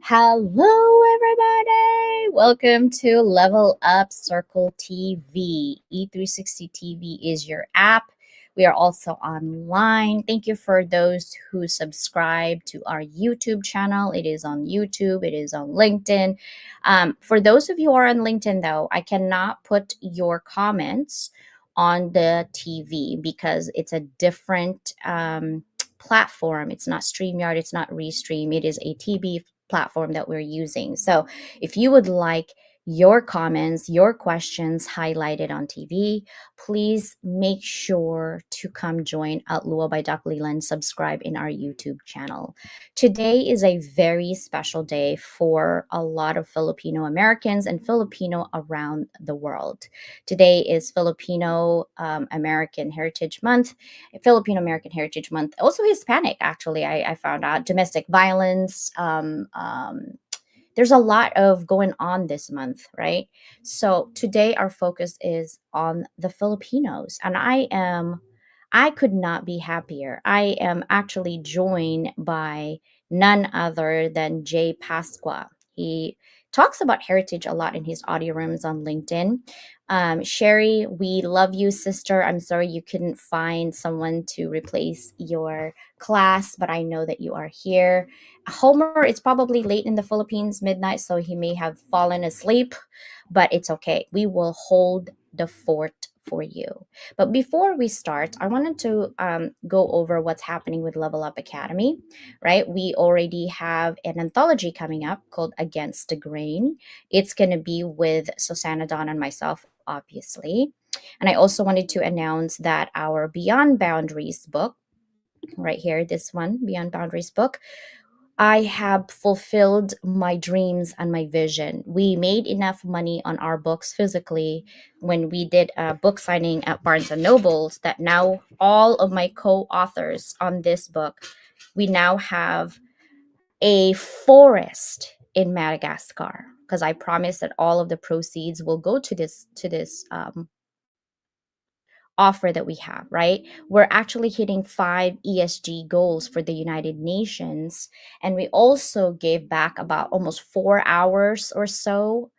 Hello, everybody! Welcome to Level Up Circle TV. E360 TV is your app. We are also online. Thank you for those who subscribe to our YouTube channel. It is on YouTube, it is on LinkedIn. For those of you who are on LinkedIn, though, I cannot put your comments on the TV because it's a different platform. It's not StreamYard, it's not Restream, it is a TV platform that we're using. So if you would like your comments, your questions highlighted on TV, please make sure to come join at Lua by Doc Leland, subscribe in our YouTube channel. Today is a very special day for a lot of Filipino Americans and Filipino around the world. Today is Filipino American Heritage Month, Filipino American Heritage Month, also Hispanic, actually. I found out domestic violence. There's a lot of going on this month, right? So today our focus is on the Filipinos, and I could not be happier. I am actually joined by none other than Jay Pasqua. He talks about heritage a lot in his audio rooms on LinkedIn. Sherry, we love you, sister. I'm sorry you couldn't find someone to replace your class, but I know that you are here. Homer, it's probably late in the Philippines, midnight, so he may have fallen asleep, but it's okay. We will hold the fort for you. But before we start, I wanted to go over what's happening with Level Up Academy, right? We already have an anthology coming up called Against the Grain. It's going to be with Susanna Don and myself, obviously. And I also wanted to announce that our Beyond Boundaries book, right here, this one, Beyond Boundaries book, I have fulfilled my dreams and my vision. We made enough money on our books physically when we did a book signing at Barnes and Nobles that now all of my co-authors on this book, we now have a forest in Madagascar because I promised that all of the proceeds will go to this offer that we have, right? We're actually hitting 5 ESG goals for the United Nations. And we also gave back about almost 4 hours or so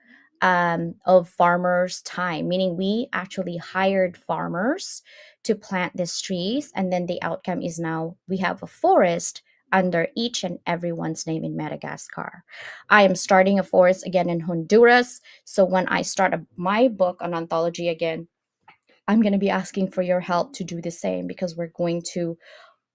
of farmers' time, meaning we actually hired farmers to plant these trees. And then the outcome is now we have a forest under each and everyone's name in Madagascar. I am starting a forest again in Honduras. So when I start my book on anthology again, I'm going to be asking for your help to do the same because we're going to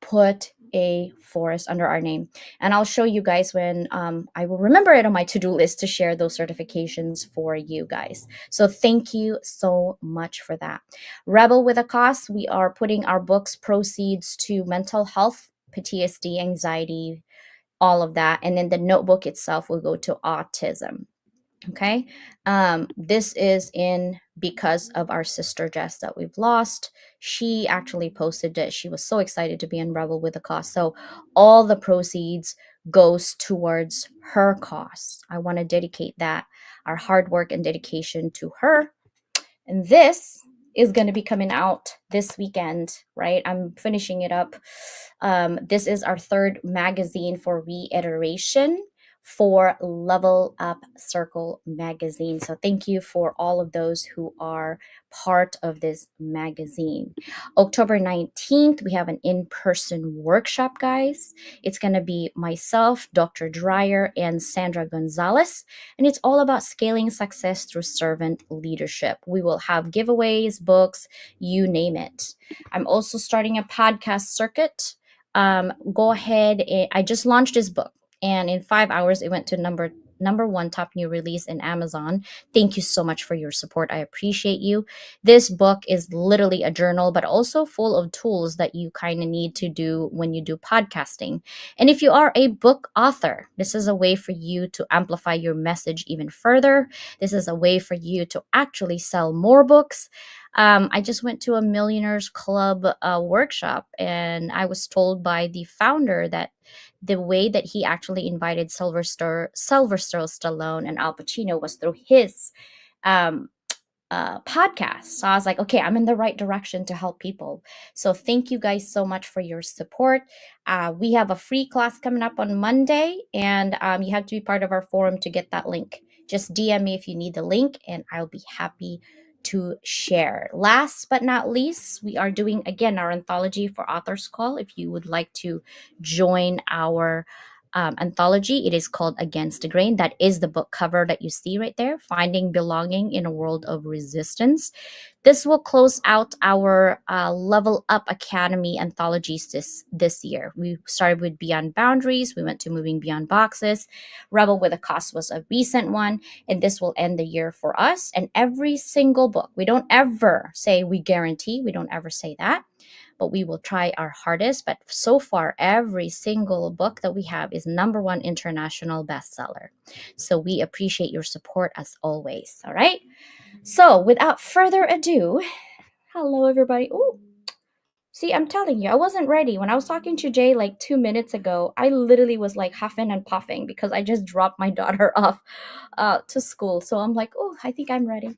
put a forest under our name. And I'll show you guys when I will remember it on my to-do list to share those certifications for you guys. So thank you so much for that. Rebel with a Cause, we are putting our books proceeds to mental health, PTSD, anxiety, all of that. And then the notebook itself will go to autism. Okay. This is in because of our sister Jess that we've lost. She actually posted that she was so excited to be in Rebel with a Cause. So all the proceeds goes towards her cause. I want to dedicate that, our hard work and dedication, to her. And this is going to be coming out this weekend, right? I'm finishing it up. This is our third magazine for reiteration for Level Up Circle magazine. So thank you for all of those who are part of this magazine. October 19th, we have an in-person workshop, guys. It's going to be myself, Dr. Dreyer, and Sandra Gonzalez, and it's all about scaling success through servant leadership. We will have giveaways, books, you name it. I'm also starting a podcast circuit. Go ahead. I just launched this book, and in 5 hours, it went to number one top new release in Amazon. Thank you so much for your support. I appreciate you. This book is literally a journal, but also full of tools that you kind of need to do when you do podcasting. And if you are a book author, this is a way for you to amplify your message even further. This is a way for you to actually sell more books. I just went to a Millionaires Club workshop, and I was told by the founder that the way that he actually invited Sylvester Stallone and Al Pacino was through his um, podcast. So I was like, okay, I'm in the right direction to help people. So thank you guys so much for your support. We have a free class coming up on Monday, and you have to be part of our forum to get that link. Just DM me if you need the link, and I'll be happy to share. Last but not least, we are doing again our anthology for Authors Call. If you would like to join our anthology, it is called Against the Grain. That is the book cover that you see right there, Finding Belonging in a World of Resistance. This will close out our Level Up Academy anthologies this year. We started with Beyond Boundaries, we went to Moving Beyond Boxes. Rebel with a Cause was a recent one, and this will end the year for us. And every single book, we don't ever say we guarantee, we don't ever say that, but we will try our hardest. But so far, every single book that we have is number one international bestseller. So we appreciate your support as always. All right. So without further ado, hello everybody. Oh, see, I'm telling you, I wasn't ready. When I was talking to Jay like 2 minutes ago, I literally was like huffing and puffing because I just dropped my daughter off to school. So I'm like, oh, I think I'm ready.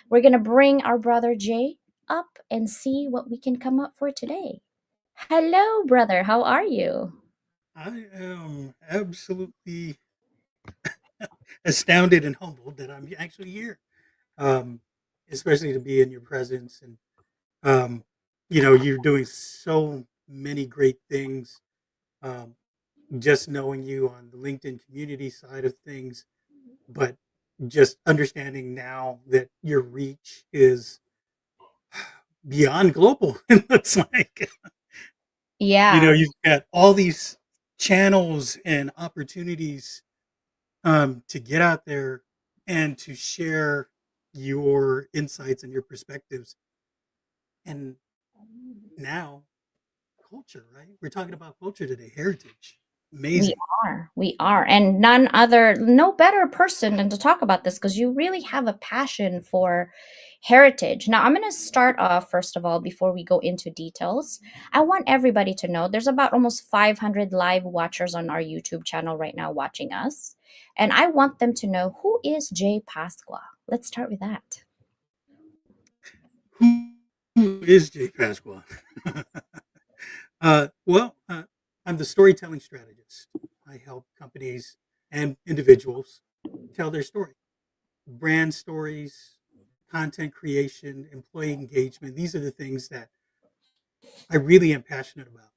We're gonna bring our brother Jay up and see what we can come up for today. Hello, brother. How are you? I am absolutely astounded and humbled that I'm actually here, um, especially to be in your presence. And, um, you're doing so many great things. Um, just knowing you on the LinkedIn community side of things, but just understanding now that your reach is beyond global, it looks like. Yeah, You've got all these channels and opportunities to get out there and to share your insights and your perspectives. And now, culture, right? We're talking about culture today, heritage. we Amazing. are. We are. And none other, no better person than to talk about this because you really have a passion for heritage. Now, I'm going to start off, first of all, before we go into details. I want everybody to know there's about almost 500 live watchers on our YouTube channel right now watching us. And I want them to know, who is Jay Pasqua? Let's start with that. Who is Jay Pasqua? Well, I'm the storytelling strategist. I help companies and individuals tell their story, brand stories, content creation, employee engagement. These are the things that I really am passionate about.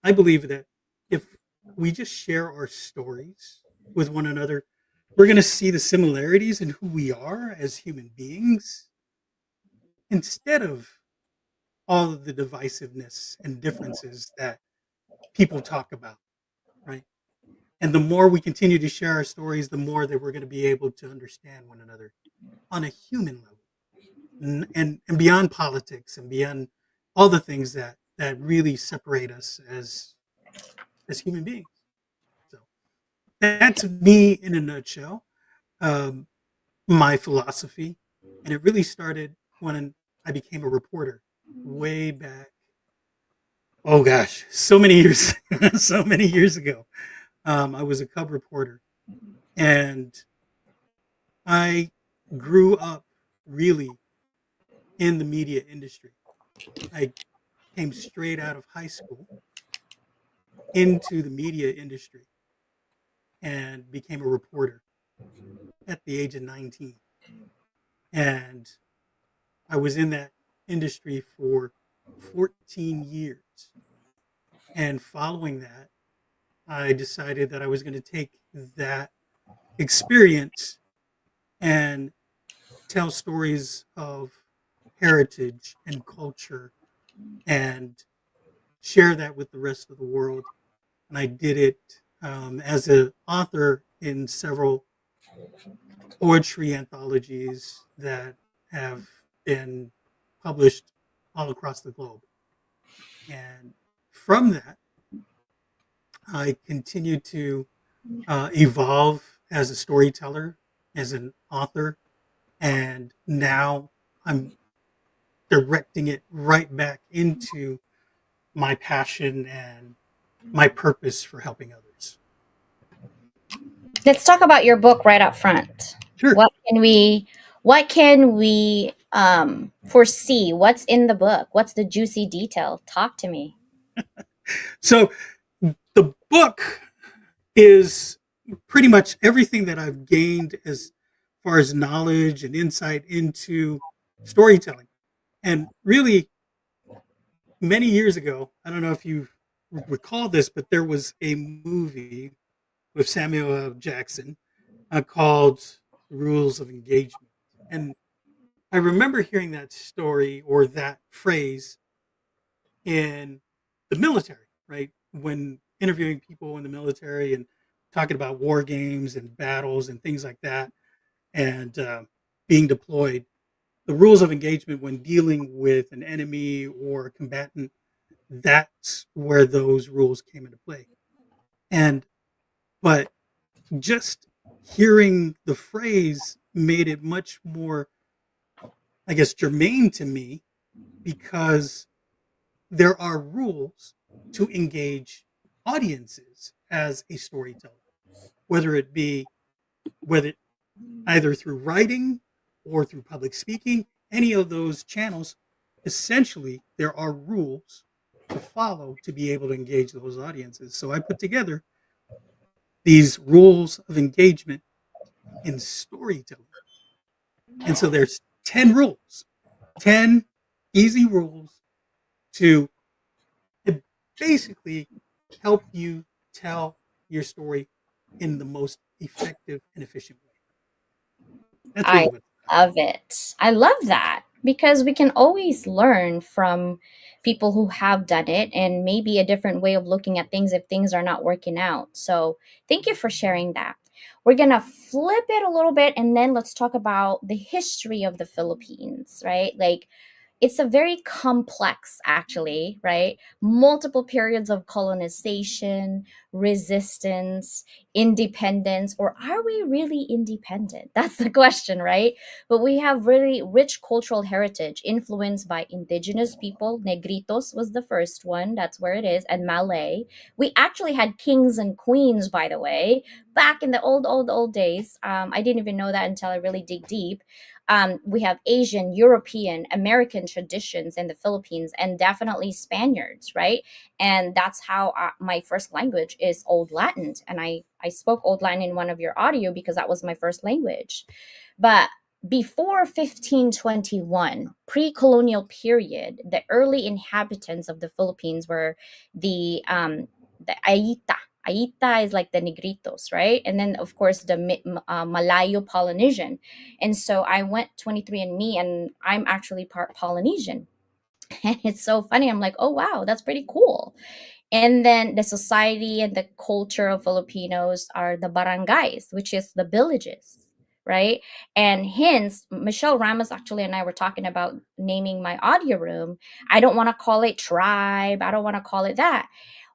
I believe that if we just share our stories with one another, we're going to see the similarities in who we are as human beings instead of all of the divisiveness and differences that people talk about, right? And the more we continue to share our stories, the more that we're going to be able to understand one another on a human level and beyond politics and beyond all the things that really separate us as human beings. So that's me in a nutshell. Um, my philosophy, and it really started when I became a reporter way back. Oh gosh, so many years, so many years ago. I was a cub reporter, and I grew up really in the media industry. I came straight out of high school into the media industry and became a reporter at the age of 19. And I was in that industry for 14 years. And following that, I decided that I was going to take that experience and tell stories of heritage and culture and share that with the rest of the world. And I did it as an author in several poetry anthologies that have been published all across the globe. And from that, I continued to evolve as a storyteller, as an author, and now I'm directing it right back into my passion and my purpose for helping others. Let's talk about your book right up front. Sure. What can we What can we foresee? What's in the book? What's the juicy detail? Talk to me. So the book is pretty much everything that I've gained as far as knowledge and insight into storytelling. And really, many years ago, I don't know if you recall this, but there was a movie with Samuel L. Jackson called Rules of Engagement. And I remember hearing that story or that phrase in the military, right? When interviewing people in the military and talking about war games and battles and things like that, and being deployed, the rules of engagement when dealing with an enemy or a combatant, that's where those rules came into play. And, but just hearing the phrase made it much more, I guess, germane to me because there are rules to engage audiences as a storyteller, whether it be whether either through writing or through public speaking, any of those channels, essentially there are rules to follow to be able to engage those audiences. So I put together these rules of engagement in storytelling. And so there's 10 rules, 10 easy rules to basically help you tell your story in the most effective and efficient way. That's I really what. love it. I love that because we can always learn from people who have done it and maybe a different way of looking at things if things are not working out. So, thank you for sharing that. We're going to flip it a little bit and then let's talk about the history of the Philippines, right? Like, it's a very complex, actually, right? Multiple periods of colonization, resistance, independence, or are we really independent? That's the question, right? But we have really rich cultural heritage influenced by indigenous people. Negritos was the first one, that's where it is, and Malay. We actually had kings and queens, by the way, back in the old days. I didn't even know that until I really dig deep. We have Asian, European, American traditions in the Philippines, and definitely Spaniards, right? And that's how my first language is Old Latin, and I spoke Old Latin in one of your audio because that was my first language. But before 1521, pre-colonial period, the early inhabitants of the Philippines were the Aita. Aita is like the Negritos, right? And then, of course, the Malayo Polynesian. And so I went 23andMe, and I'm actually part Polynesian. And it's so funny. I'm like, oh, wow, that's pretty cool. And then the society and the culture of Filipinos are the barangays, which is the villages, right? And hence, Michelle Ramos actually and I were talking about naming my audio room. I don't want to call it tribe. I don't want to call it that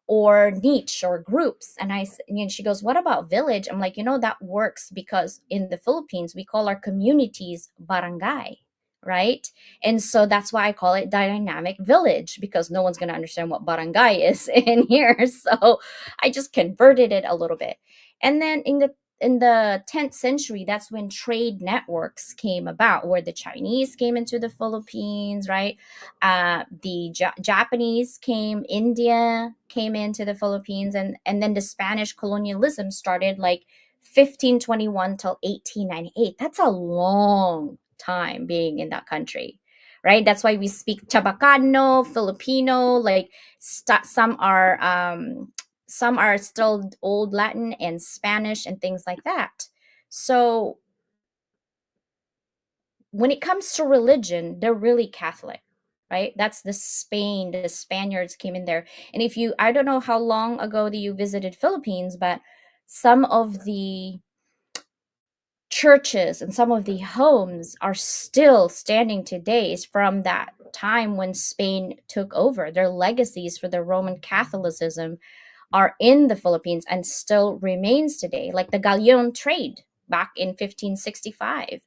or niche or groups. And she goes, what about village? I'm like, that works because in the Philippines, we call our communities barangay, right? And so that's why I call it dynamic village because no one's going to understand what barangay is in here. So I just converted it a little bit. And then in the 10th century, that's when trade networks came about, where the Chinese came into the Philippines, right? The Japanese came, India came into the Philippines, and then the Spanish colonialism started like 1521 till 1898. That's a long time being in that country, right? That's why we speak Chabacano, Filipino, like some are still old Latin and Spanish and things like that. So when it comes to religion, they're really Catholic, right? That's the Spain, the Spaniards came in there. And if you, I don't know how long ago that you visited Philippines, but some of the churches and some of the homes are still standing today is from that time when Spain took over. Their legacies for the Roman Catholicism are in the Philippines and still remains today, like the galleon trade back in 1565.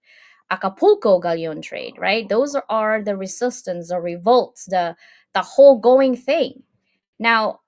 Acapulco galleon trade, right? Those are the resistance, the revolts, the whole going thing. Now,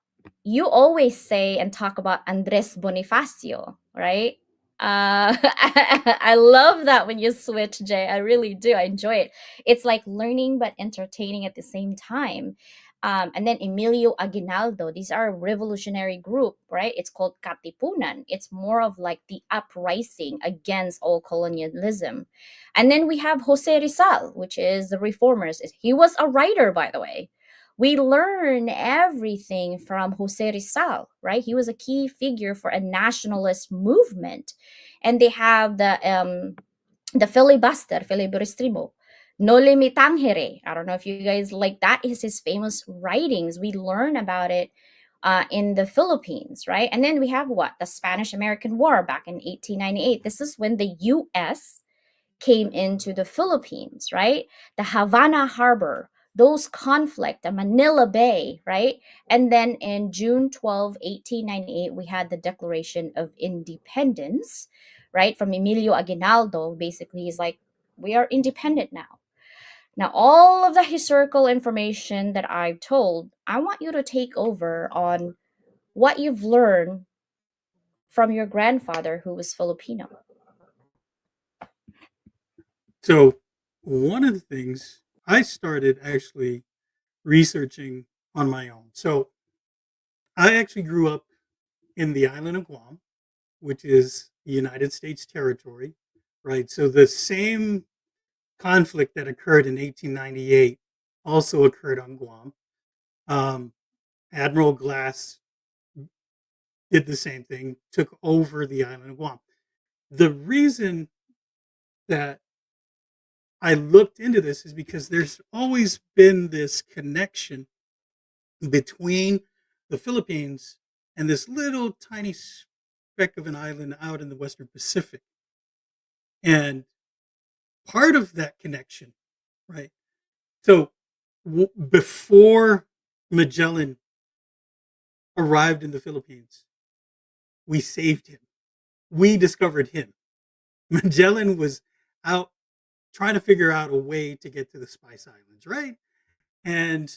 you always say and talk about Andres Bonifacio, right? I love that when you switch, Jay. I really do. I enjoy it. It's like learning but entertaining at the same time. And then Emilio Aguinaldo, these are a revolutionary group, right? It's called Katipunan. It's more of like the uprising against all colonialism. And then we have Jose Rizal, which is the reformers. He was a writer, by the way. We learn everything from Jose Rizal, right? He was a key figure for a nationalist movement. And they have the filibustrimo. Noli me tangere. I don't know if you guys like that. Is his famous writings. We learn about it in the Philippines, right? And then we have what? The Spanish American War back in 1898. This is when the US came into the Philippines, right? The Havana Harbor, those conflict, the Manila Bay, right? And then in June 12, 1898, we had the Declaration of Independence, right? From Emilio Aguinaldo. Basically, he's like, we are independent now. Now, all of the historical information that I've told, I want you to take over on what you've learned from your grandfather who was Filipino. So one of the things I started actually researching on my own. So I actually grew up in the island of Guam, which is the United States territory, right? So the same conflict that occurred in 1898 also occurred on Guam. Um, Admiral Glass did the same thing, took over the island of Guam. The reason that I looked into this is because there's always been this connection between the Philippines and this little tiny speck of an island out in the Western Pacific. And part of that connection, right? So before Magellan arrived in the Philippines, we saved him. We discovered him. Magellan was out trying to figure out a way to get to the Spice Islands, right? And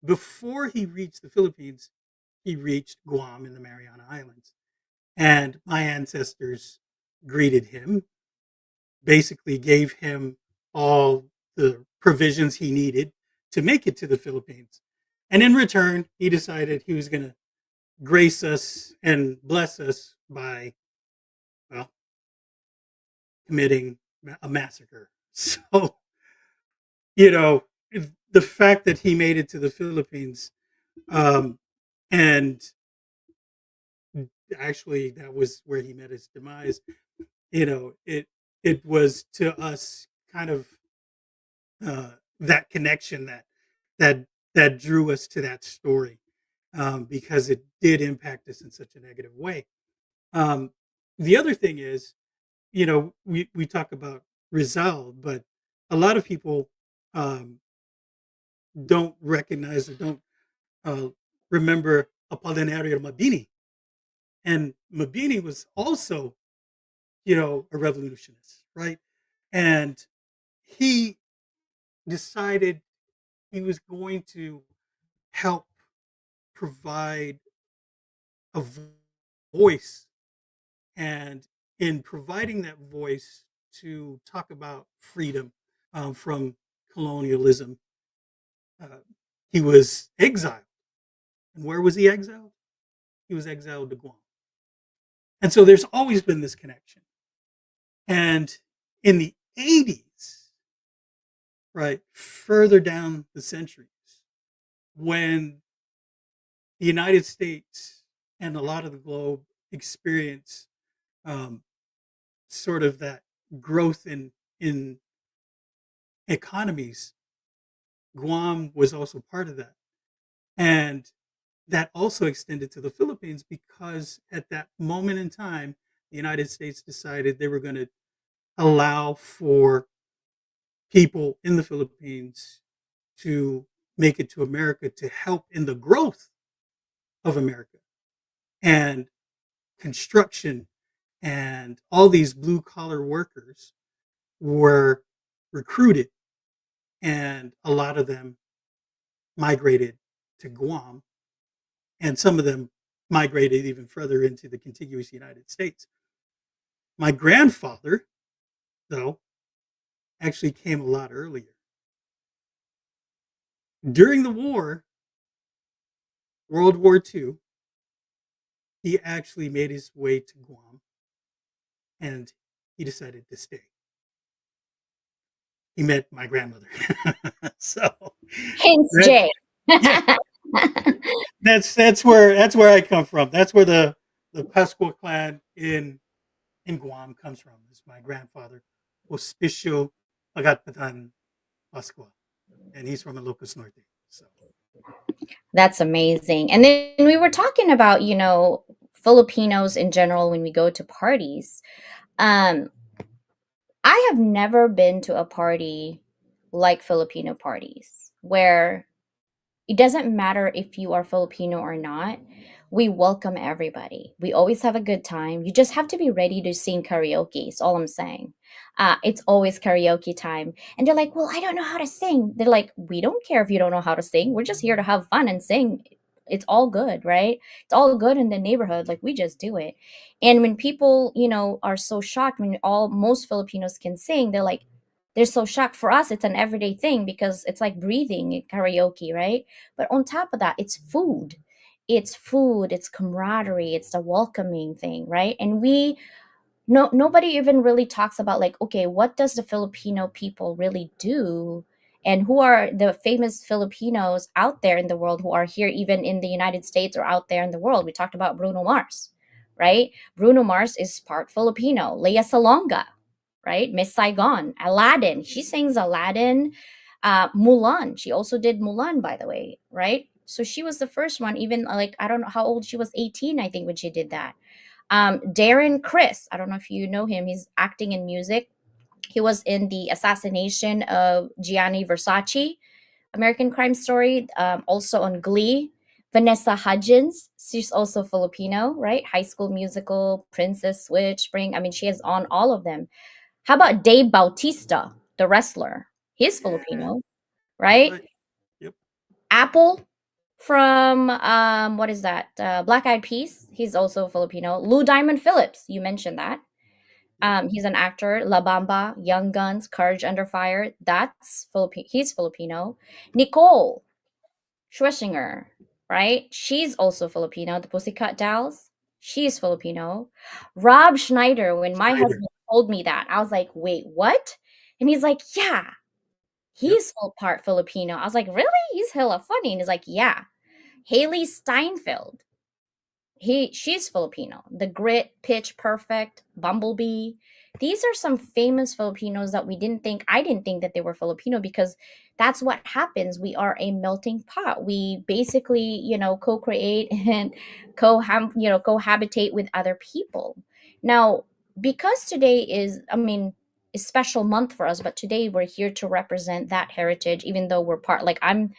before he reached the Philippines, he reached Guam and the Mariana Islands. And my ancestors greeted him, basically gave him all the provisions he needed to make it to the Philippines. And in return, he decided he was going to grace us and bless us by, well, committing a massacre. So, you know, the fact that he made it to the Philippines, um, and actually that was where he met his demise, it was to us kind of that connection that that drew us to that story, because it did impact us in such a negative way. Um, the other thing is, we talk about Rizal, but a lot of people um, don't recognize or don't uh, remember Apolinario Mabini, and Mabini was also, a revolutionist, right? And he decided he was going to help provide a voice, and in providing that voice to talk about freedom from colonialism, uh, he was exiled. And where was he exiled? He was exiled to Guam. And so there's always been this connection. And in the 80s, right, further down the centuries, when the United States and a lot of the globe experience um, sort of that growth in economies, Guam was also part of that, and that also extended to the Philippines because at that moment in time, the United States decided they were going to allow for people in the Philippines to make it to America to help in the growth of America and construction, and all these blue collar workers were recruited, and a lot of them migrated to Guam, and some of them migrated even further into the contiguous United States. My grandfather, though, actually came a lot earlier. During the war, World War II, he actually made his way to Guam and he decided to stay. He met my grandmother. So Hence that, J. yeah, that's where I come from. That's where the Pasqua clan in Guam comes from. It's my grandfather, Hospicio Pagatan Pasqua, and he's from Ilocos Norte. So That's amazing. And then we were talking about, Filipinos in general when we go to parties. Um, I have never been to a party like Filipino parties where it doesn't matter if you are Filipino or not. We welcome everybody. We always have a good time. You just have to be ready to sing karaoke. Is all I'm saying. It's always karaoke time. And they're like, well, I don't know how to sing. They're like, we don't care if you don't know how to sing. We're just here to have fun and sing. It's all good, right? It's all good in the neighborhood. Like we just do it. And when people, are so shocked when most Filipinos can sing, they're so shocked. For us, it's an everyday thing because it's like breathing in karaoke, right? But on top of that, it's food. It's food, it's camaraderie, it's the welcoming thing, right? And nobody even really talks about, like, okay, what does the Filipino people really do? And who are the famous Filipinos out there in the world who are here even in the United States or out there in the world? We talked about Bruno Mars, right? Bruno Mars is part Filipino. Lea Salonga, right? Miss Saigon, Aladdin. She sings Aladdin. Mulan. She also did Mulan, by the way, right? So she was the first one, even like, I don't know how old she was, 18, I think, when she did that. Darren Chris, I don't know if you know him. He's acting in music. He was in the assassination of Gianni Versace, American Crime Story, also on Glee. Vanessa Hudgens, she's also Filipino, right? High School Musical, Princess Switch, Spring. I mean, she is on all of them. How about Dave Bautista, the wrestler? He's yeah, Filipino, that's right? right. Yep, Apple from what is that? Black Eyed Peas. He's also Filipino. Lou Diamond Phillips. You mentioned that. yep, He's an actor. La Bamba, Young Guns, Courage Under Fire. That's Filipino. He's Filipino. Nicole Scherzinger, right? She's also Filipino. The Pussycat Dolls. She's Filipino. Rob Schneider. When my Snyder. husband told me that, I was like, wait, what? And he's like, yeah, Yep, he's full part Filipino. I was like, really? He's hella funny. And he's like, yeah. Haley Steinfeld. She's Filipino. The Grit, Pitch Perfect, Bumblebee. These are some famous Filipinos that I didn't think that they were Filipino, because that's what happens. We are a melting pot. We basically, co-create and cohabitate with other people. Now, because today is, I mean, a special month for us, but today we're here to represent that heritage, even though we're part, like, I'm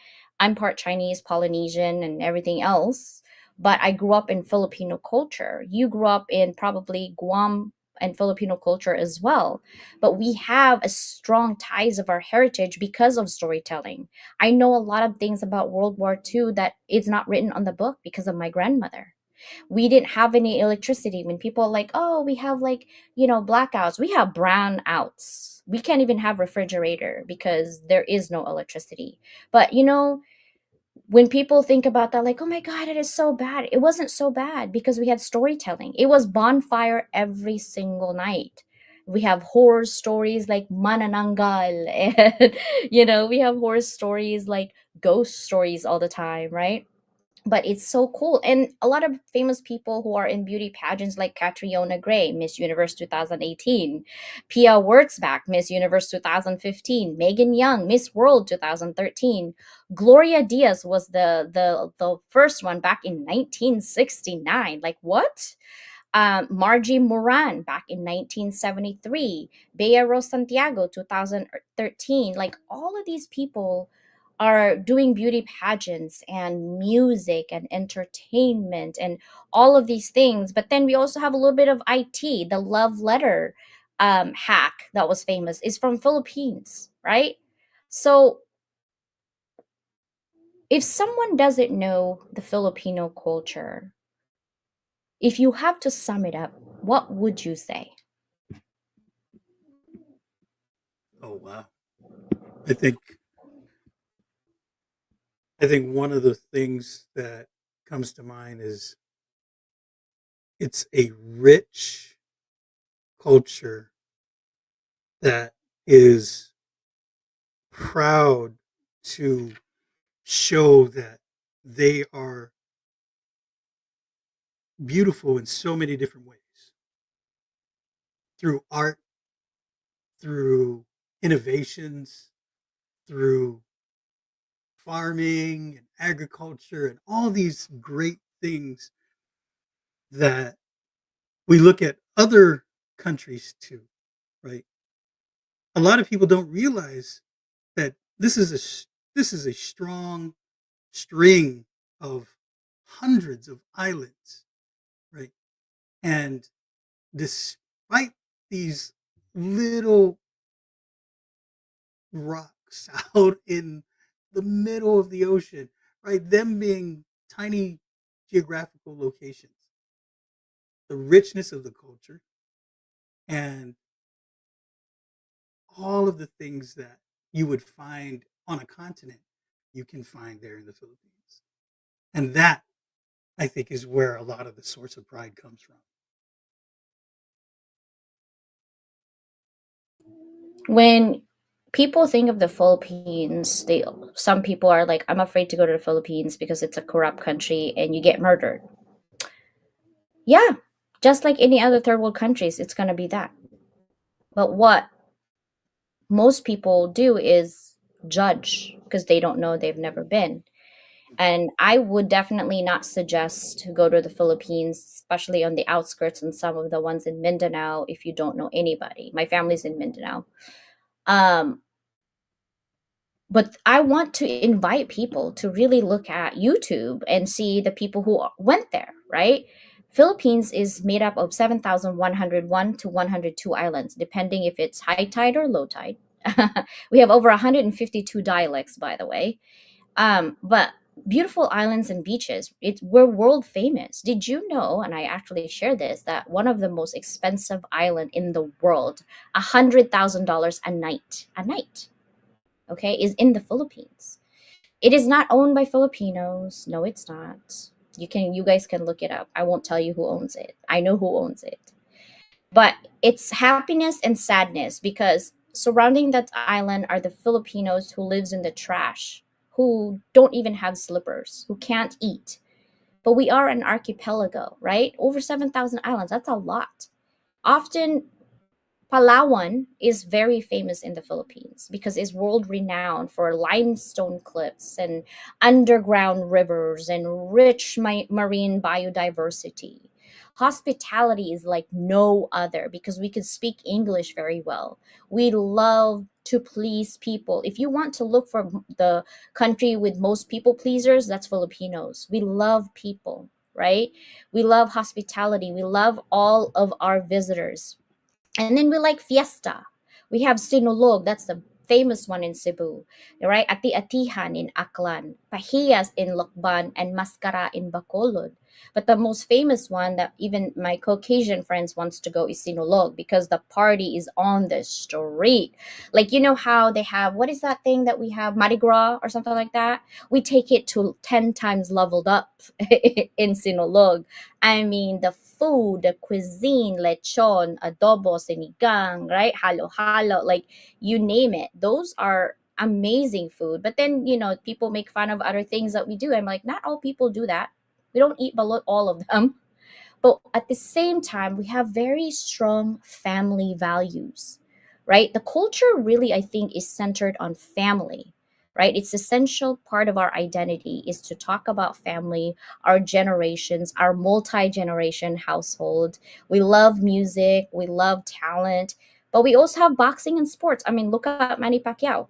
part Chinese, Polynesian, and everything else, but I grew up in Filipino culture. You grew up in probably Guam and Filipino culture as well. But we have a strong ties of our heritage because of storytelling. I know a lot of things about World War II that is not written on the book because of my grandmother. We didn't have any electricity. When people are like, oh, we have, like, blackouts, we have brownouts. We can't even have refrigerator because there is no electricity. But when people think about that, like, oh my God, it is so bad. It wasn't so bad because we had storytelling. It was bonfire every single night. We have horror stories like Manananggal, and we have horror stories like ghost stories all the time, right? But it's so cool. And a lot of famous people who are in beauty pageants, like Catriona Gray, Miss Universe 2018, Pia Wurtzbach, Miss Universe 2015, Megan Young, Miss World 2013, Gloria Diaz was the first one back in 1969. Like, what? Margie Moran back in 1973, Bea Rose Santiago 2013. Like, all of these people are doing beauty pageants and music and entertainment and all of these things. But then we also have a little bit of IT. The love letter hack that was famous is from Philippines, right? So if someone doesn't know the Filipino culture, if you have to sum it up, what would you say? Oh wow. I think I think one of the things that comes to mind is it's a rich culture that is proud to show that they are beautiful in so many different ways through art, through innovations, through farming and agriculture, and all these great things that we look at other countries too, right? A lot of people don't realize that this is a strong string of hundreds of islands, right? And despite these little rocks out in the middle of the ocean, right? Them being tiny geographical locations, the richness of the culture, and all of the things that you would find on a continent, you can find there in the Philippines. And that, I think, is where a lot of the source of pride comes from. When people think of the Philippines, they some people are like, I'm afraid to go to the Philippines because it's a corrupt country and you get murdered. Yeah, just like any other third world countries, it's gonna be that. But what most people do is judge because they don't know, they've never been. And I would definitely not suggest to go to the Philippines, especially on the outskirts and some of the ones in Mindanao if you don't know anybody. My family's in Mindanao. Um, but I want to invite people to really look at YouTube and see the people who went there, right? Philippines is made up of 7,101 to 102 islands, depending if it's high tide or low tide. We have over 152 dialects, by the way. But beautiful islands and beaches, we're world famous. Did you know, and I actually share this, that one of the most expensive island in the world, $100,000 a night, okay, is in the Philippines. It is not owned by Filipinos. No, it's not. You guys can look it up. I won't tell you who owns it. I know who owns it. But it's happiness and sadness because surrounding that island are the Filipinos who lives in the trash, who don't even have slippers, who can't eat. But we are an archipelago, right? Over 7,000 islands. That's a lot. Often Palawan is very famous in the Philippines because it's world renowned for limestone cliffs and underground rivers and rich marine biodiversity. Hospitality is like no other because we can speak English very well. We love to please people. If you want to look for the country with most people pleasers, that's Filipinos. We love people, right? We love hospitality. We love all of our visitors, and then we like fiesta. We have Sinulog, that's the famous one in Cebu, right? Ati-atihan in Aklan, Pahiyas in Lokban, and Mascara in Bacolod. But the most famous one that even my Caucasian friends wants to go is Sinulog because the party is on the street. Like you know how they have, what is that thing that we have, Mardi Gras or something like that? We take it to 10 times leveled up in Sinulog. I mean, the food, the cuisine, lechon, adobo, sinigang, right? Halo-halo, like you name it. Those are amazing food. But then, people make fun of other things that we do. I'm like, not all people do that. We don't eat below all of them. But at the same time, we have very strong family values, right? The culture really, I think, is centered on family, right? It's essential part of our identity is to talk about family, our generations, our multi-generation household. We love music, we love talent, but we also have boxing and sports. I mean, look at Manny Pacquiao,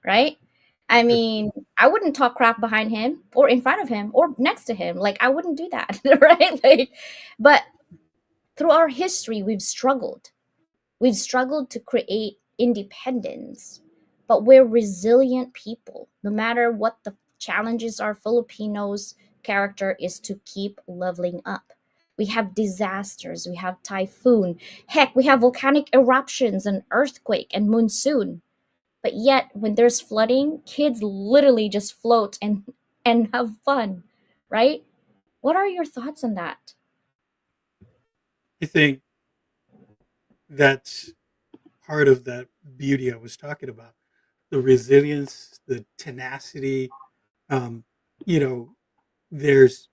right? I Sure. mean, I wouldn't talk crap behind him or in front of him or next to him. Like I wouldn't do that, right? Like, but through our history, we've struggled. We've struggled to create independence, but we're resilient people. No matter what the challenges are, Filipinos' character is to keep leveling up. We have disasters, we have typhoon, heck, we have volcanic eruptions and earthquake and monsoon. But yet, when there's flooding, kids literally just float and have fun, right? What are your thoughts on that? I think that's part of that beauty I was talking about. The resilience, the tenacity. Um, you know, there's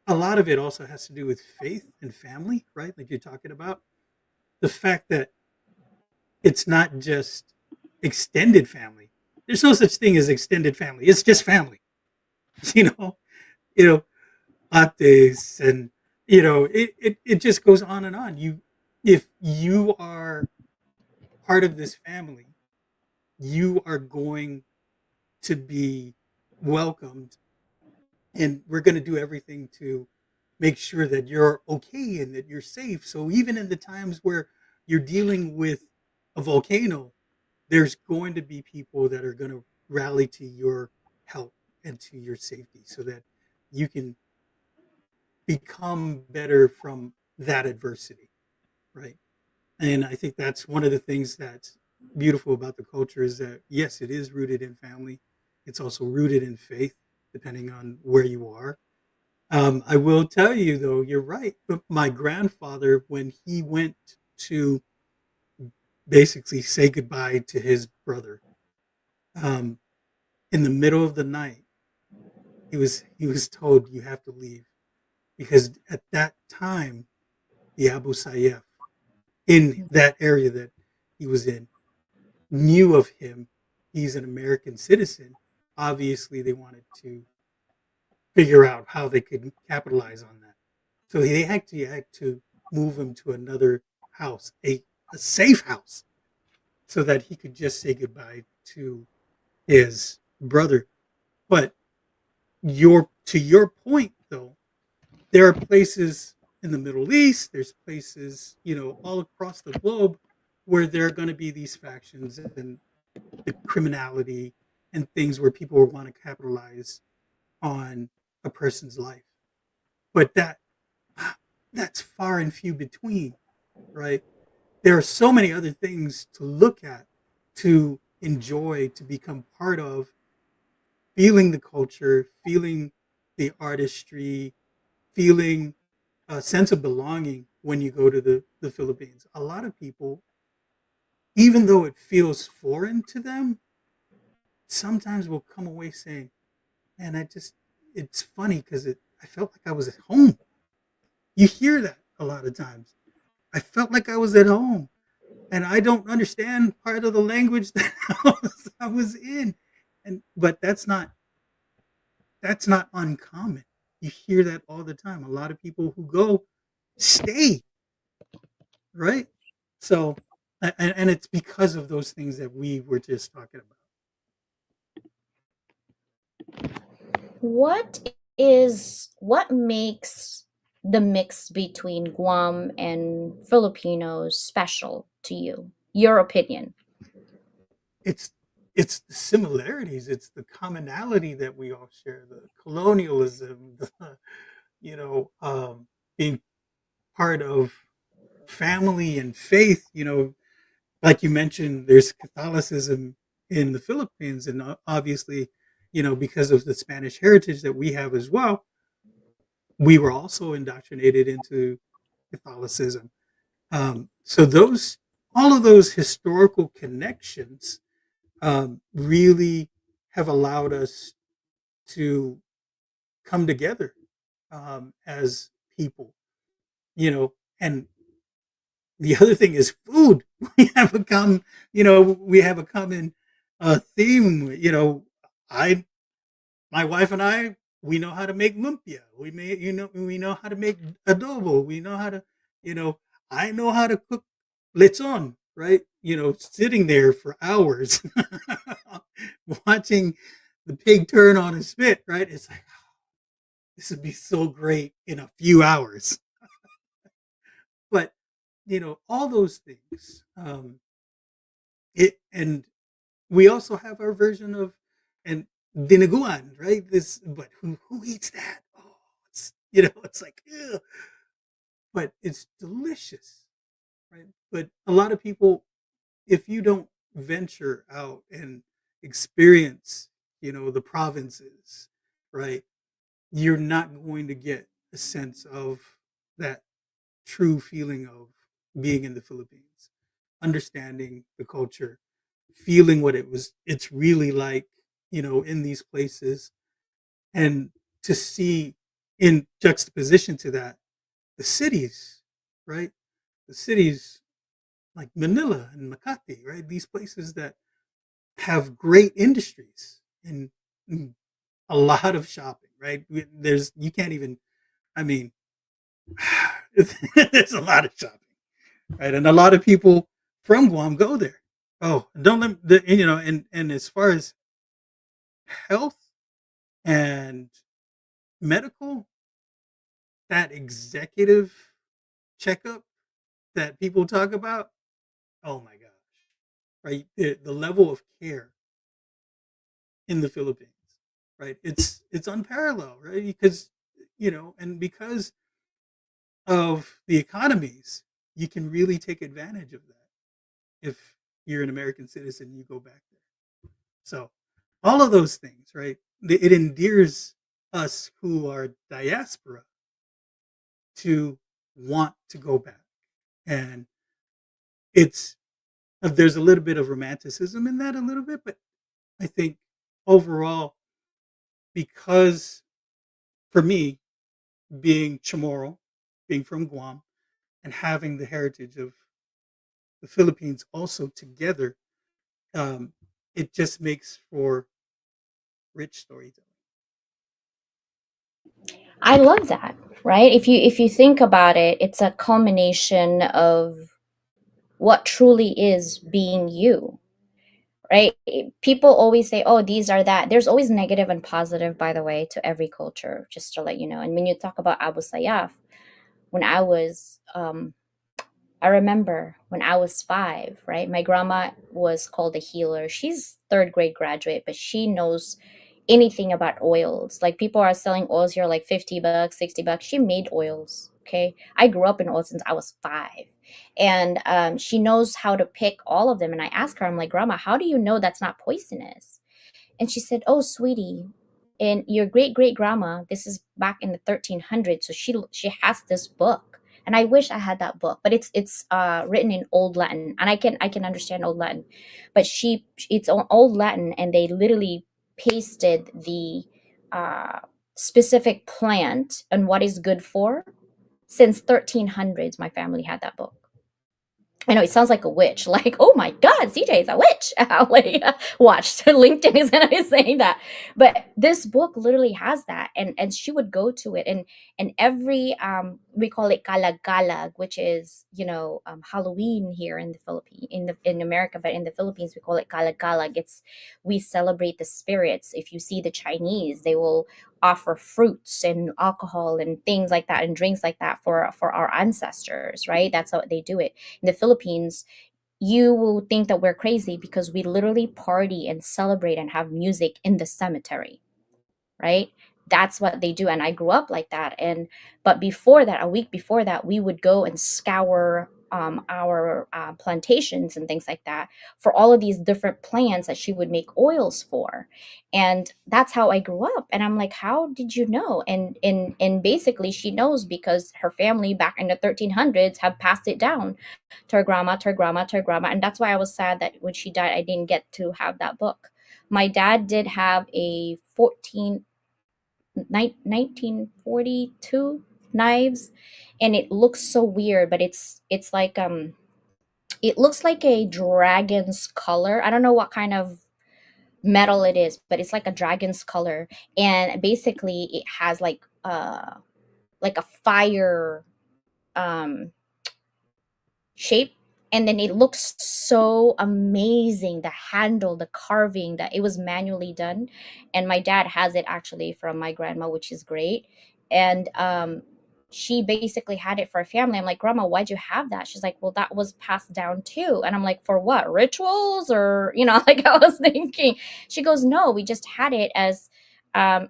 a lot of it also has to do with faith and family, right? Like you're talking about the fact that it's not just extended family. There's no such thing as extended family. It's just family. You know, you know, ates and it just goes on and on. If you are part of this family, you are going to be welcomed, and we're going to do everything to make sure that you're okay and that you're safe. So even in the times where you're dealing with a volcano, there's going to be people that are going to rally to your help and to your safety so that you can become better from that adversity, right? And I think that's one of the things that's beautiful about the culture is that yes, it is rooted in family. It's also rooted in faith, depending on where you are. I will tell you though, you're right. But my grandfather, when he went to basically say goodbye to his brother, um, in the middle of the night, he was told you have to leave because at that time the Abu Sayyaf in that area that he was in knew of him. He's an American citizen. Obviously, they wanted to figure out how they could capitalize on that. So they actually had to move him to another house, a safe house, so that he could just say goodbye to his brother. But to your point though, there are places in the Middle East, there's places, all across the globe where there are going to be these factions and the criminality and things where people want to capitalize on a person's life. But that's far and few between, right? There are so many other things to look at, to enjoy, to become part of, feeling the culture, feeling the artistry, feeling a sense of belonging when you go to the Philippines. A lot of people, even though it feels foreign to them, sometimes will come away saying, man, it's funny because I felt like I was at home. You hear that a lot of times. I felt like I was at home and I don't understand part of the language that I was in. But that's not uncommon. You hear that all the time. A lot of people who go stay, right? So, and it's because of those things that we were just talking about. What makes the mix between Guam and Filipinos special to you? Your opinion. It's it's the similarities, it's the commonality that we all share, the colonialism, the being part of family and faith. Like you mentioned, there's Catholicism in the Philippines, and obviously, because of the Spanish heritage that we have as well, we were also indoctrinated into Catholicism. So all of those historical connections really have allowed us to come together as people, and the other thing is food. We have a common theme. I, my wife and I, we know how to make lumpia. We know how to make adobo. We know how to, you know, I know how to cook lechon. Right? Sitting there for hours, watching the pig turn on a spit. Right? It's like this would be so great in a few hours. But all those things. And we also have our version of and dinuguan, right? But who eats that? Oh, it's like ugh. but it's delicious, right? But a lot of people, if you don't venture out and experience, the provinces, right, you're not going to get a sense of that true feeling of being in the Philippines, understanding the culture, feeling what it's really like, in these places, and to see in juxtaposition to that the cities, right? The cities like Manila and Makati, right? These places that have great industries and a lot of shopping, right? There's you can't even, I mean, there's a lot of shopping, right? And a lot of people from Guam go there. Oh, don't let and as far as health and medical, that executive checkup that people talk about, oh my gosh, right? The level of care in the Philippines, right? It's unparalleled, right? Because and because of the economies, you can really take advantage of that if you're an American citizen, you go back there. So all of those things, right? It endears us who are diaspora to want to go back, and it's there's a little bit of romanticism in that, a little bit, but I think overall, because for me, being Chamorro, being from Guam, and having the heritage of the Philippines also together, um, it just makes for rich storytelling. I love that, right? If you think about it, it's a culmination of what truly is being you, right? People always say, oh, these are that. There's always negative and positive, by the way, to every culture, just to let you know. And when you talk about Abu Sayyaf, when I remember when I was 5, right? My grandma was called a healer. She's third grade graduate, but she knows anything about oils. Like people are selling oils here like $50, $60. She made oils. Okay. I grew up in oils since I was 5. And she knows how to pick all of them. And I asked her, I'm like, Grandma, how do you know that's not poisonous? And she said, "Oh, sweetie, and your great great grandma, this is back in the 1300s, so she has this book." And I wish I had that book, but it's written in old Latin, and I can understand old Latin, but it's old Latin, and they literally pasted the uh, specific plant and what is good for. Since 1300s, my family had that book. I know it sounds like a witch, like, oh my God, CJ is a witch. Like, watch LinkedIn is gonna be saying that. But this book literally has that. And she would go to it and every we call it kalag, which is, Halloween here in the Philippines, in America, but in the Philippines we call it kalag. It's we celebrate the spirits. If you see the Chinese, they will offer fruits and alcohol and things like that and drinks like that for our ancestors, right? That's how they do it in the Philippines. You will think that we're crazy because we literally party and celebrate and have music in the cemetery, right? That's what they do. And I grew up like that. And but before that, a week before that, we would go and scour our plantations and things like that for all of these different plants that she would make oils for. And that's how I grew up. And I'm like, how did you know? And basically she knows because her family back in the 1300s have passed it down to her grandma, to her grandma, to her grandma. And that's why I was sad that when she died, I didn't get to have that book. My dad did have a 1942 knives, and it looks so weird, but it's like it looks like a dragon's color. I don't know what kind of metal it is, but it's like a dragon's color. And basically it has like a fire um shape, and then it looks so amazing, the handle, the carving, that it was manually done. And my dad has it actually from my grandma, which is great. And she basically had it for a family. I'm like, Grandma, why'd you have that? She's like, well, that was passed down too. And I'm like, for what, rituals? Or like I was thinking. She goes, no, we just had it as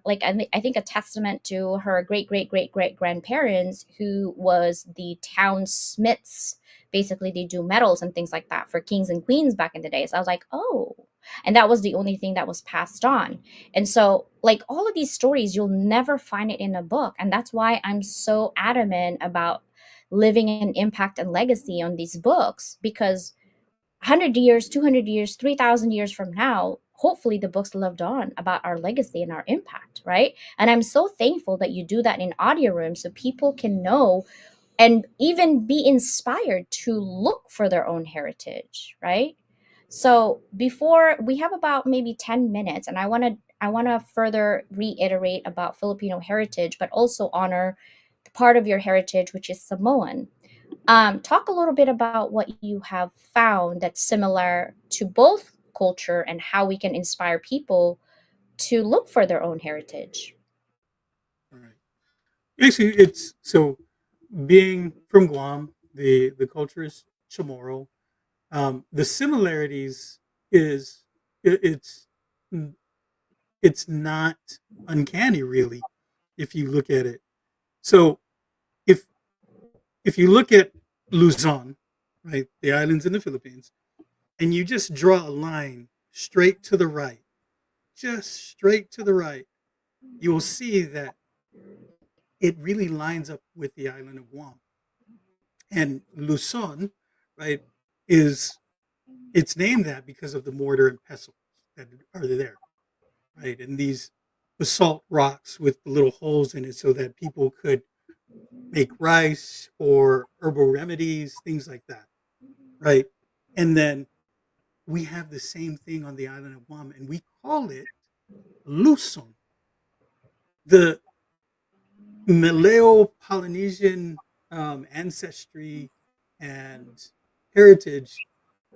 like I think a testament to her great great great great grandparents, who was the town smiths. Basically, they do medals and things like that for kings and queens back in the day. So I was like, oh, and that was the only thing that was passed on. And so, like, all of these stories, you'll never find it in a book, and that's why I'm so adamant about living an impact and legacy on these books, because 100 years, 200 years, 3,000 years from now, hopefully the books lived on about our legacy and our impact, right? And I'm so thankful that you do that in audio rooms so people can know and even be inspired to look for their own heritage, right? So before, we have about maybe 10 minutes, and I want to further reiterate about Filipino heritage, but also honor the part of your heritage which is Samoan. Talk a little bit about what you have found that's similar to both culture and how we can inspire people to look for their own heritage. All right. Actually, it's so being from Guam, the culture is Chamorro. The similarities is it, it's not uncanny really if you look at it. So if if you look at Luzon, right, the islands in the Philippines, and you just draw a line straight to the right, just straight to the right, you will see that it really lines up with the island of Guam. And Luzon, right, is it's named that because of the mortar and pestle that are there, right? And these basalt rocks with the little holes in it so that people could make rice or herbal remedies, things like that, right? And then we have the same thing on the island of Guam, and we call it Luzon. The Maleo-Polynesian ancestry and heritage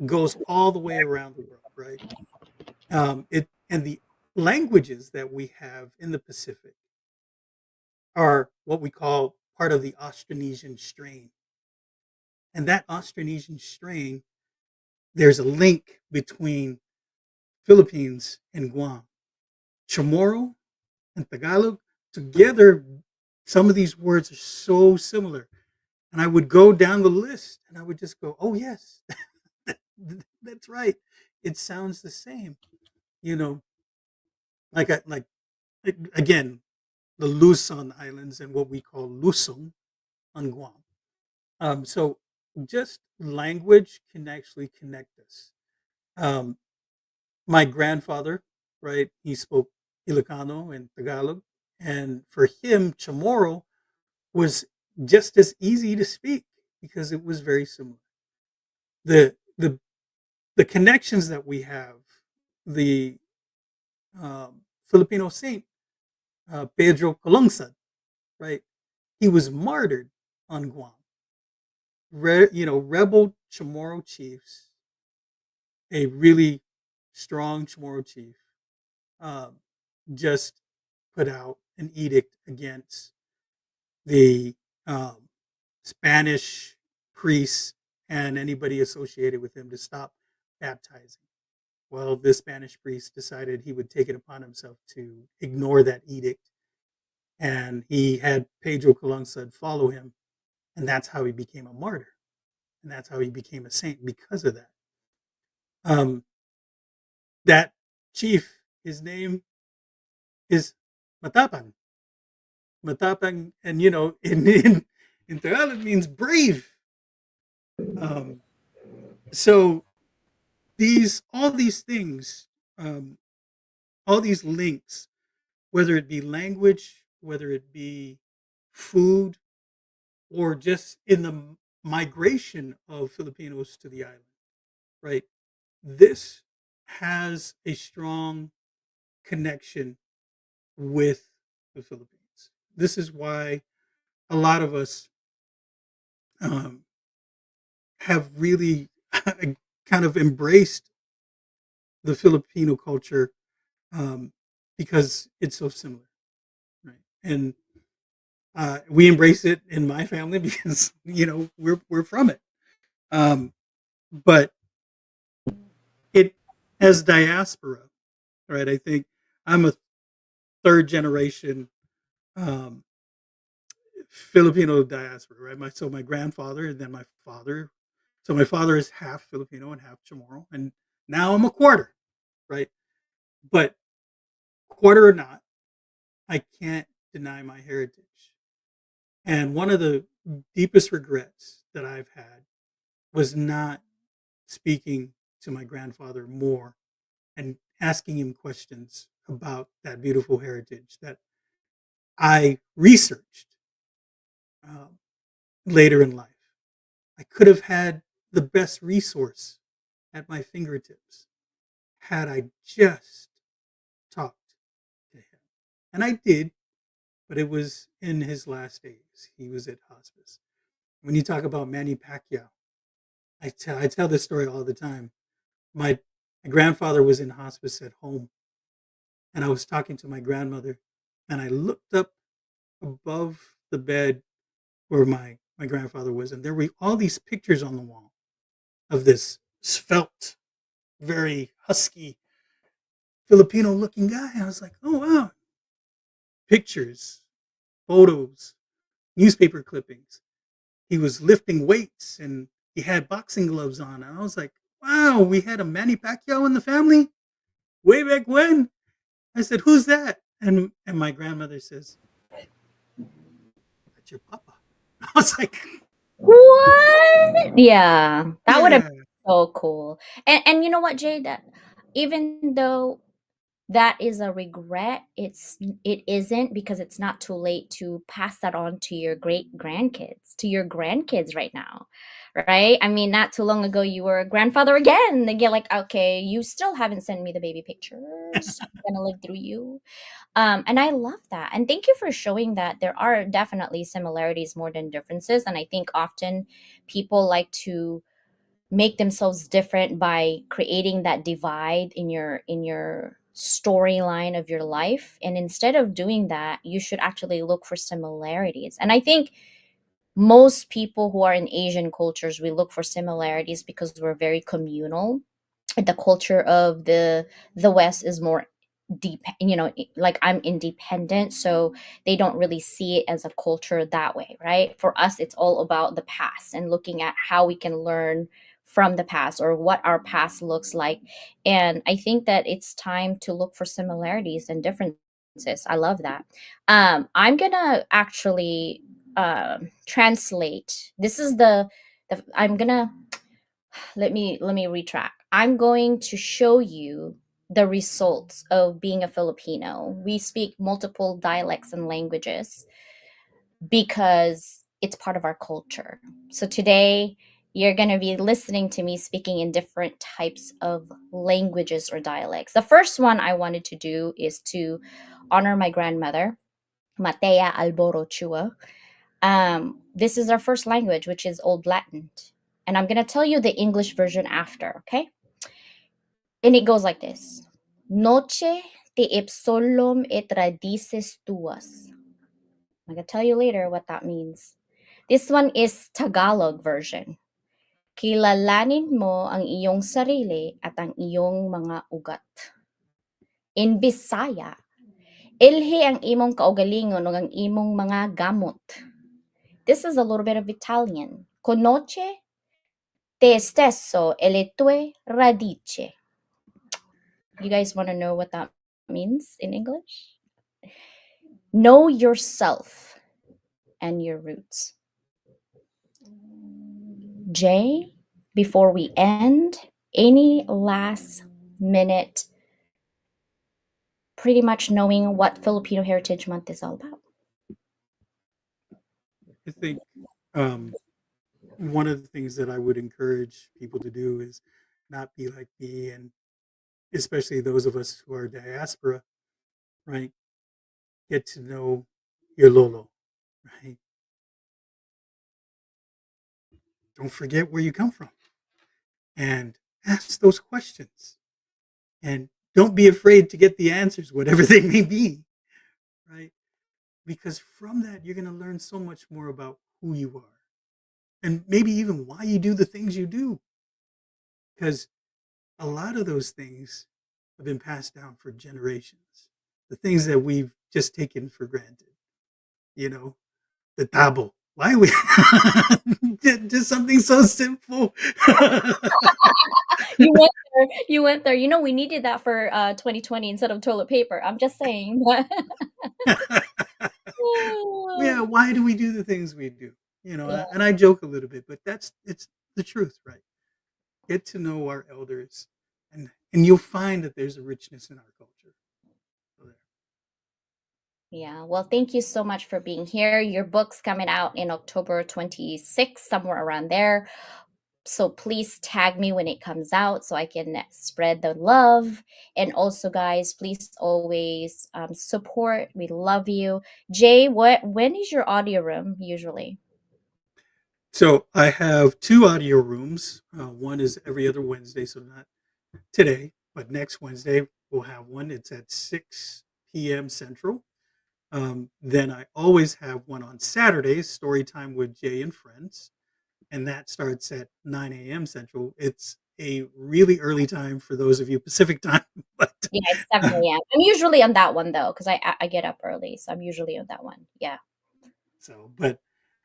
goes all the way around the world, right? It and the languages that we have in the Pacific are what we call part of the Austronesian strain, and that Austronesian strain, there's a link between Philippines and Guam. Chamorro and Tagalog together, some of these words are so similar. And I would go down the list and I would just go, oh, yes, that's right. It sounds the same. You know, like again, the Luzon Islands and what we call Lusong on Guam. So just language can actually connect us. Um, my grandfather, right, he spoke Ilocano and Tagalog. And for him, Chamorro was just as easy to speak because it was very similar. The the the connections that we have, the Filipino saint Pedro Calungsod, right? He was martyred on Guam. Rebel Chamorro chiefs, a really strong Chamorro chief, um, just put out an edict against the um, Spanish priests and anybody associated with him to stop baptizing. Well, this Spanish priest decided he would take it upon himself to ignore that edict, and he had Pedro Calungsod follow him, and that's how he became a martyr, and that's how he became a saint because of that. Um, that chief, his name is Matapang. Matapang, and in Tagalog means brave. Um, so these all these things, um, all these links, whether it be language, whether it be food, or just in the migration of Filipinos to the island, right? This has a strong connection with the Philippines. This is why a lot of us um, have really kind of embraced the Filipino culture because it's so similar, right? And we embrace it in my family because we're from it. Um, but it as diaspora, right? I think I'm a third generation um, Filipino diaspora, right? My grandfather and then my father. So my father is half Filipino and half Chamorro, and now I'm a quarter, right? But quarter or not, I can't deny my heritage. And one of the deepest regrets that I've had was not speaking to my grandfather more and asking him questions about that beautiful heritage that I researched um, later in life. I could have had the best resource at my fingertips had I just talked to him. And I did, but it was in his last days. He was at hospice. When you talk about Manny Pacquiao, I tell this story all the time. My, my grandfather was in hospice at home, and I was talking to my grandmother, and I looked up above the bed where my grandfather was, and there were all these pictures on the wall of this svelte, very husky Filipino looking guy. I was like, oh wow, pictures, photos, newspaper clippings. He was lifting weights and he had boxing gloves on. And I was like, wow, we had a Manny Pacquiao in the family way back when. I said, who's that? And my grandmother says, that's your papa. I was like, What? Yeah, that would have yeah. been so cool. And you know what, Jay? That even though that is a regret, it isn't, because it's not too late to pass that on to your great grandkids, to your grandkids right now, right? I mean, not too long ago you were a grandfather again. They get like, okay, you still haven't sent me the baby pictures. I'm gonna live through you. And I love that. And thank you for showing that there are definitely similarities more than differences. And I think often people like to make themselves different by creating that divide in your storyline of your life. And instead of doing that, you should actually look for similarities. And I think most people who are in Asian cultures, we look for similarities because we're very communal. The culture of the West is more deep, like I'm independent, so they don't really see it as a culture that way, right? For us, it's all about the past and looking at how we can learn from the past or what our past looks like. And I think that it's time to look for similarities and differences. I love that. I'm gonna actually translate. This is the I'm gonna let me retract. I'm going to show you the results of being a Filipino. We speak multiple dialects and languages because it's part of our culture. So today you're going to be listening to me speaking in different types of languages or dialects. The first one I wanted to do is to honor my grandmother, Matea Alboro Chua. This is our first language, which is Old Latin. And I'm going to tell you the English version after, okay? And it goes like this. Noche te ipsolum et radices tuas. I'm going to tell you later what that means. This one is Tagalog version. Kilalanin mo ang iyong sarili at ang iyong mga ugat. In Bisaya, ilhi ang imong kaugalingon ug ang imong mga gamot. This is a little bit of Italian. Conoce te stesso e le tue radici. You guys want to know what that means in English? Know yourself and your roots. Jay, before we end, any last minute, pretty much knowing what Filipino Heritage Month is all about? I think um, one of the things that I would encourage people to do is not be like me, and especially those of us who are diaspora, right? Get to know your Lolo, right? Don't forget where you come from and ask those questions. And don't be afraid to get the answers, whatever they may be, right? Because from that, you're going to learn so much more about who you are and maybe even why you do the things you do. Because a lot of those things have been passed down for generations. the things that we've just taken for granted. You know, the tabo. Why we just something so simple? You went there. You went there. You know, we needed that for 2020 instead of toilet paper. I'm just saying. Yeah, why do we do the things we do? Yeah. And I joke a little bit, but it's the truth, right? Get to know our elders, and you'll find that there's a richness in our culture. So Yeah. Well, thank you so much for being here. Your book's coming out in October 26th, somewhere around there. So please tag me when it comes out so I can spread the love. And also, guys, please always support. We love you. Jay, when is your audio room usually? So I have two audio rooms. One is every other Wednesday, so not today, but next Wednesday we'll have one. It's at 6 p.m. Central. Then I always have one on Saturdays, story time with Jay and friends, and that starts at 9 a.m. Central. It's a really early time for those of you Pacific time, but Yeah, it's 7 a.m. I'm usually on that one though, because I get up early, so I'm usually on that one. Yeah. but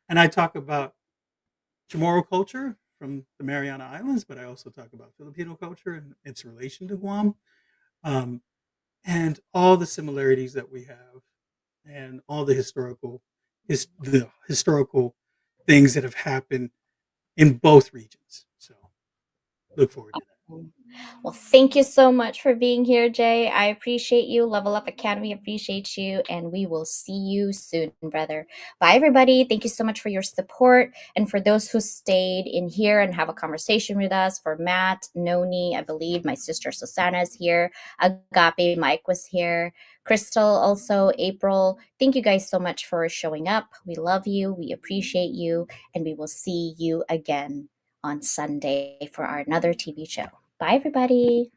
and I talk about Chamorro culture from the Mariana Islands, but I also talk about Filipino culture and its relation to Guam, um, and all the similarities that we have, and all the historical things that have happened in both regions. So look forward to that. Well, thank you so much for being here, Jay. I appreciate you. Level Up Academy appreciates you, and we will see you soon, brother. Bye, everybody. Thank you so much for your support. And for those who stayed in here and have a conversation with us, for Matt, Noni, I believe my sister Susanna is here, Agape, Mike was here, Crystal, also, April. Thank you guys so much for showing up. We love you, we appreciate you, and we will see you again on Sunday for our another TV show. Bye, everybody.